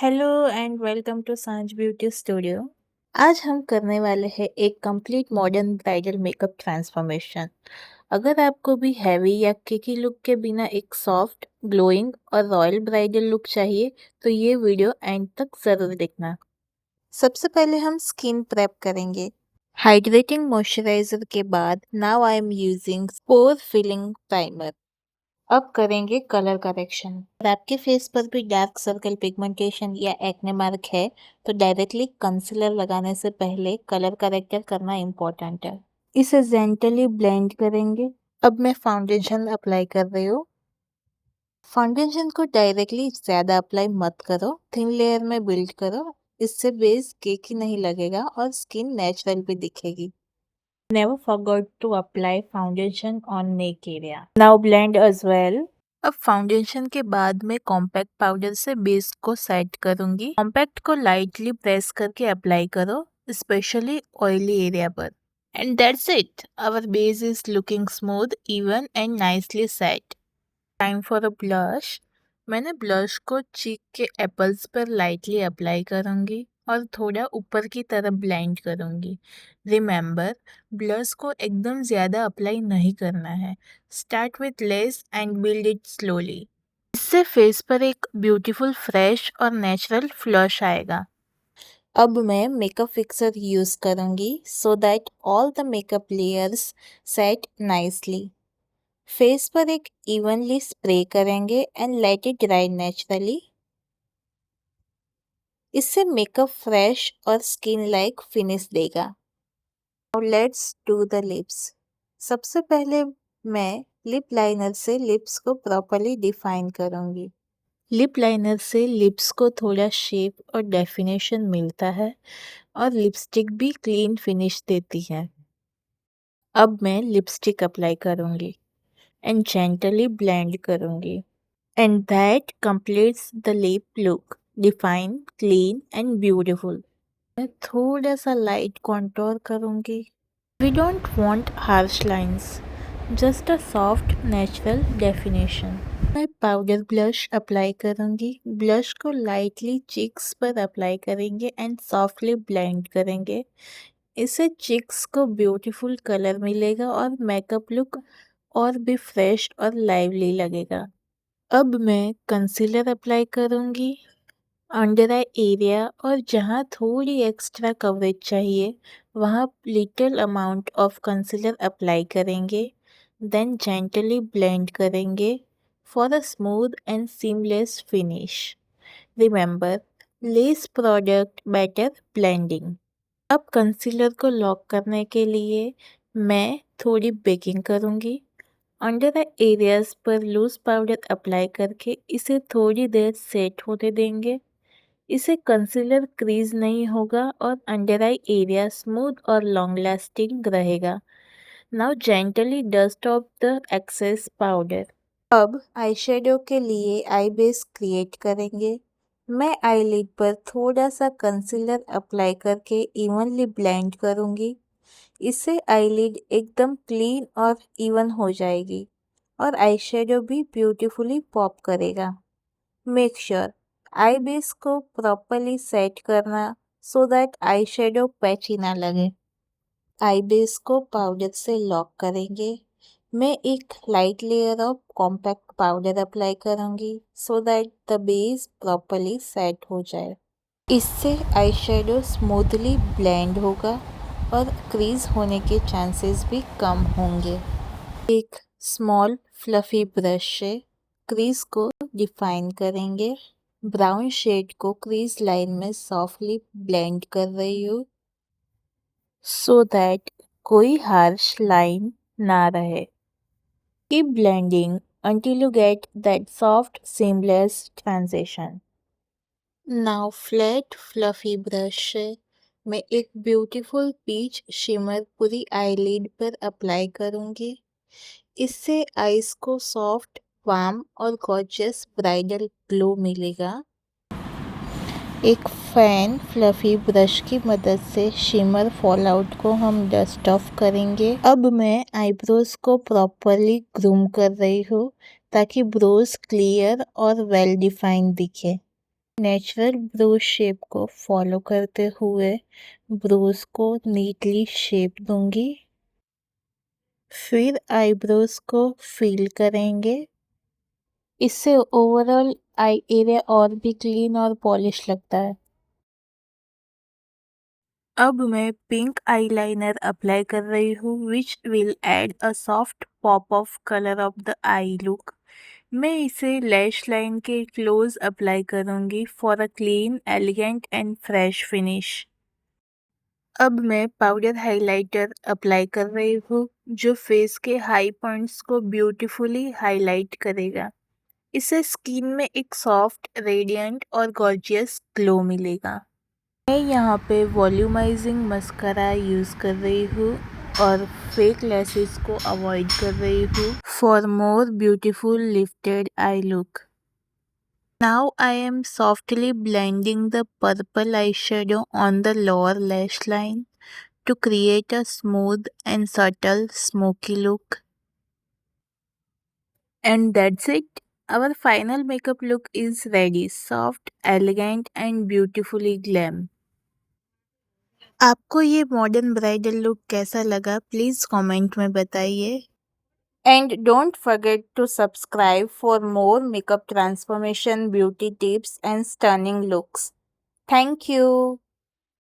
Hello and welcome to सांझ beauty studio. आज हम करने वाले हैं एक complete modern bridal makeup transformation. अगर आपको भी हैवी या केकी लुक के बिना एक सॉफ्ट, ग्लोइंग और रॉयल ब्राइडल लुक चाहिए तो ये वीडियो एंड तक ज़रूर देखना। सबसे पहले हम स्किन प्रेप करेंगे। हाइड्रेटिंग मॉइस्चराइजर के बाद now I am using pore filling primer. अब करेंगे कलर करेक्शन। अगर आपके फेस पर भी डार्क सर्कल, पिगमेंटेशन या एक्ने मार्क है तो डायरेक्टली कंसीलर लगाने से पहले कलर करेक्टर करना इम्पोर्टेंट है। इसे जेंटली ब्लेंड करेंगे। अब मैं फाउंडेशन अप्लाई कर रही हूँ। फाउंडेशन को डायरेक्टली ज़्यादा अप्लाई मत करो, थिन लेयर में बिल्ड करो। इससे बेस केकी नहीं लगेगा और स्किन नेचुरल भी दिखेगी। Never forget to apply foundation on neck area. Now blend as well. अब फाउंडेशन के बाद मैं कॉम्पैक्ट पाउडर से बेस को सेट करूंगी। कॉम्पैक्ट को लाइटली प्रेस करके अप्लाई करो, स्पेशली ऑयली एरिया पर। And that's it, our base is looking smooth, even and nicely set. Time for a blush. मैंने ब्लश को चीक के एप्पल्स पर लाइटली अप्लाई करूंगी और थोड़ा ऊपर की तरफ ब्लेंड करूंगी। रिमेंबर, ब्लश को एकदम ज़्यादा अप्लाई नहीं करना है। Start with less and build it slowly. इससे फेस पर एक ब्यूटीफुल, फ्रेश और नेचुरल फ्लश आएगा। अब मैं मेकअप फिक्सर यूज़ करूंगी so that all the makeup layers set nicely. Face पर एक इवनली स्प्रे करेंगे and let it dry naturally. इससे मेकअप फ्रेश और स्किन लाइक फिनिश देगा। Now let's do the lips. सबसे पहले मैं लिप लाइनर से लिप्स को प्रॉपरली डिफाइन करूंगी। लिप लाइनर से लिप्स को थोड़ा शेप और डेफिनेशन मिलता है और लिपस्टिक भी क्लीन फिनिश देती है। अब मैं लिपस्टिक अप्लाई करूंगी एंड जेंटली ब्लेंड करूंगी। And that completes the lip look, defined, clean and beautiful. मैं थोड़ा सा लाइट कॉन्टोर करूँगी। We don't want harsh lines, just a soft natural definition. मैं पाउडर ब्लश अप्लाई करूँगी। ब्लश को lightly chicks पर apply करेंगे एंड सॉफ्टली ब्लेंड करेंगे। इससे चिक्स को ब्यूटीफुल कलर मिलेगा और मेकअप लुक और भी फ्रेश और लाइवली लगेगा। अब मैं कंसीलर अप्लाई करूँगी अंडर आई एरिया और जहाँ थोड़ी एक्स्ट्रा कवरेज चाहिए वहाँ little amount of concealer apply करेंगे। देन जेंटली ब्लेंड करेंगे for a smooth and seamless finish. Remember, less product better blending. अब कंसीलर को लॉक करने के लिए मैं थोड़ी बेकिंग करूँगी। अंडर द एरियाज पर लूज पाउडर अप्लाई करके इसे थोड़ी देर सेट होने देंगे। इसे कंसीलर क्रीज नहीं होगा और अंडर आई एरिया स्मूथ और लॉन्ग लास्टिंग रहेगा। Now gently dust off the excess powder. अब आई शेडो के लिए आई बेस क्रिएट करेंगे। मैं आईलिड पर थोड़ा सा कंसीलर अप्लाई करके इवनली ब्लेंड करूँगी। इससे आईलिड एकदम क्लीन और इवन हो जाएगी और आई शेडो भी ब्यूटीफुली पॉप करेगा। मेक श्योर आई बेस को प्रॉपरली सेट करना so that eye shadow patchy ना लगे। आई बेस को पाउडर से लॉक करेंगे। मैं एक light layer of compact powder apply करूँगी so that the base properly set हो जाए। इससे आई शेडो स्मूथली ब्लेंड होगा और क्रीज होने के चांसेस भी कम होंगे। एक स्मॉल फ्लफी ब्रश से क्रीज को डिफाइन करेंगे। ब्राउन शेड को क्रीज लाइन में सॉफ्टली ब्लेंड कर रही हूँ सो दैट कोई हार्श लाइन ना रहे। Keep blending until you get that soft seamless transition. Now flat fluffy brush से मैं एक ब्यूटीफुल पीच शिमर पूरी आईलिड पर अप्लाई करूँगी। इससे आईज को सॉफ्ट, वार्म और गॉर्जियस ब्राइडल ग्लो मिलेगा। एक फैन फ्लफी ब्रश की मदद से शिमर फॉलआउट को हम डस्ट ऑफ करेंगे। अब मैं आईब्रोज को प्रॉपरली ग्रूम कर रही हूँ ताकि ब्रोज क्लियर और वेल डिफाइंड दिखे। नेचुरल ब्रूज शेप को फॉलो करते हुए ब्रूज को नीटली शेप दूंगी। फिर आईब्रोज को फिल करेंगे। इससे ओवरऑल आई एरिया और भी क्लीन और पॉलिश लगता है। अब मैं पिंक आईलाइनर अप्लाई कर रही हूँ which will add a soft pop of colour of the eye look. मैं इसे लैश लाइन के क्लोज अप्लाई करूँगी for a clean elegant and fresh finish. अब मैं पाउडर हाइलाइटर अप्लाई कर रही हूँ जो फेस के हाई पॉइंट्स को ब्यूटीफुली हाईलाइट करेगा। इससे स्किन में एक सॉफ्ट, रेडिएंट और गॉर्जियस ग्लो मिलेगा। मैं यहाँ पे वॉल्यूमाइजिंग मस्कारा यूज़ कर रही हूँ और फेक लैसेस को अवॉइड कर रही हूँ for more beautiful lifted I look. Now I am softly blending the purple eyeshadow on the lower lash line to create a smooth and subtle smoky look. And that's it. Our final makeup look is ready. Soft, elegant and beautifully glam. आपको ये modern bridal look कैसा लगा please comment में बताइए। And don't forget to subscribe for more makeup transformation, beauty tips and stunning looks. Thank you.